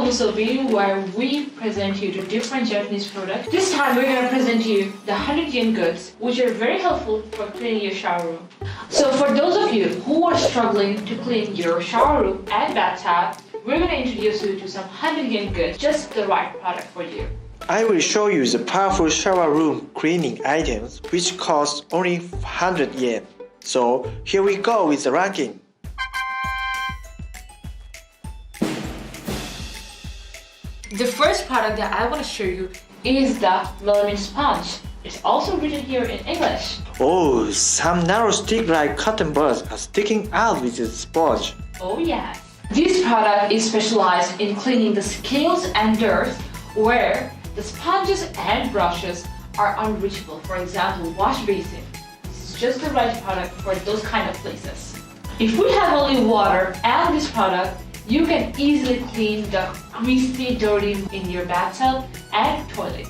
OMUSUBI, where we present you the different Japanese products. This time we're gonna present you the 100 yen goods, which are very helpful for cleaning your shower room. So for those of you who are struggling to clean your shower room and bathtub, we're gonna introduce you to some 100 yen goods, just the right product for you. I will show you the powerful shower room cleaning items which cost only 100 yen. So here we go with the ranking. The first product that I want to show you is the Melamin sponge. It's also written here in English. Oh, some narrow stick-like cotton buds are sticking out with the sponge. Oh yes. This product is specialized in cleaning the scales and dirt where the sponges and brushes are unreachable. For example, wash basin. This is just the right product for those kind of places. If we have only water and this product, you can easily clean the greasy, dirty in your bathtub and toilet.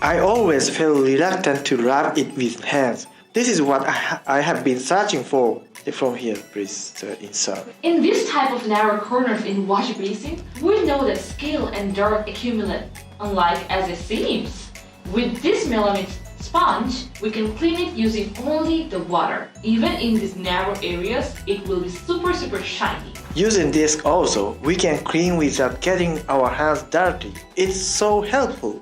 I always feel reluctant to rub it with hands. This is what I have been searching for. From here, please insert. In this type of narrow corners in wash basin, we know that scale and dirt accumulate, unlike as it seems. With this Melamin sponge, we can clean it using only the water. Even in these narrow areas, it will be super shiny. Using this also, we can clean without getting our hands dirty. It's so helpful.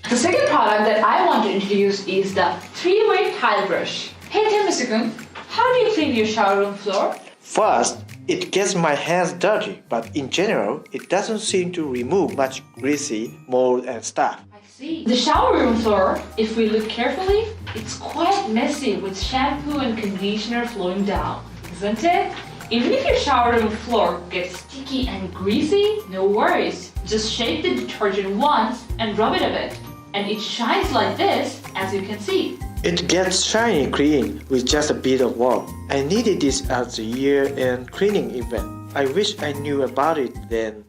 The second product that I want to introduce is the 3-way tile brush. Hey Mr. how do you clean your shower room floor? First, it gets my hands dirty, but in general, it doesn't seem to remove much greasy, mold and stuff. I see. The shower room floor, if we look carefully, it's quite messy with shampoo and conditioner flowing down, isn't it? Even if your shower room floor gets sticky and greasy, no worries. Just shake the detergent once and rub it a bit. And it shines like this, as you can see. It gets shiny clean with just a bit of warmth. I needed this at the year-end cleaning event. I wish I knew about it then.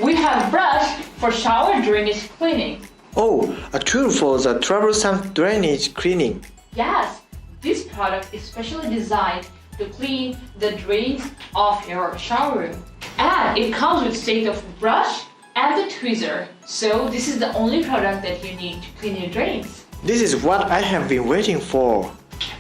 We have brush for shower drainage cleaning. Oh, a tool for the troublesome drainage cleaning. Yes, this product is specially designed to clean the drains of your shower room. And it comes with set of brush and the tweezer. So this is the only product that you need to clean your drains. This is what I have been waiting for.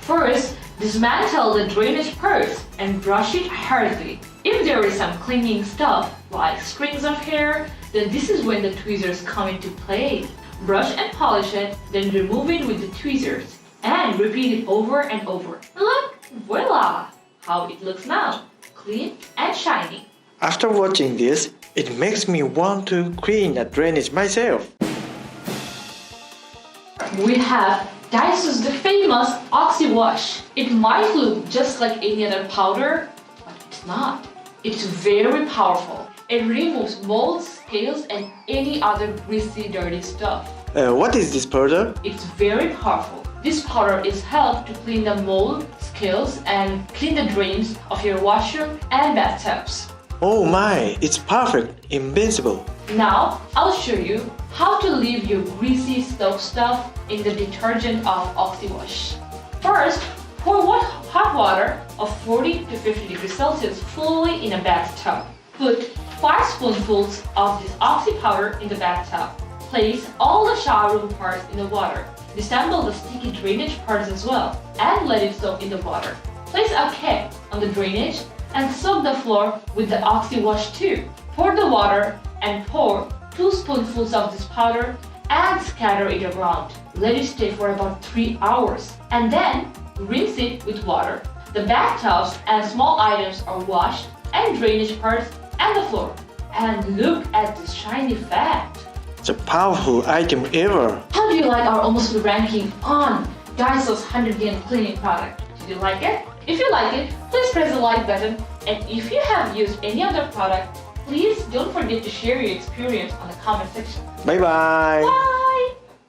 First, dismantle the drainage parts and brush it hardly. If there is some clinging stuff like strings of hair, then this is when the tweezers come into play. Brush and polish it, then remove it with the tweezers and repeat it over and over. Look, voila! How it looks now, clean and shiny. After watching this, it makes me want to clean a drainage myself. We have DAISO's the famous Oxi-wash. It might look just like any other powder, but it's not. It's very powerful. It removes molds, scales, and any other greasy, dirty stuff. What is this powder? It's very powerful. This powder is helped to clean the mold, scales, and clean the drains of your washroom and bathtubs. Oh my, it's perfect, invincible. Now, I'll show you how to leave your greasy stove stuff in the detergent of Oxi-wash. First, pour hot water of 40 to 50 degrees Celsius fully in a bathtub. Put 5 spoonfuls of this Oxi powder in the bathtub. Place all the shower room parts in the water. Disassemble the sticky drainage parts as well and let it soak in the water. Place a cap on the drainage and soak the floor with the Oxi-wash too. Pour the water and pour 2 spoonfuls of this powder and scatter it around. Let it stay for about 3 hours and then rinse it with water. The bathtubs and small items are washed and drainage parts and the floor. And look at this shiny fact. It's a powerful item ever. How do you like our OMUSUBI ranking on DAISO's 100 yen cleaning product? Did you like it? If you like it, please press the like button. And if you have used any other product, please don't forget to share your experience on the comment section. Bye bye. Bye!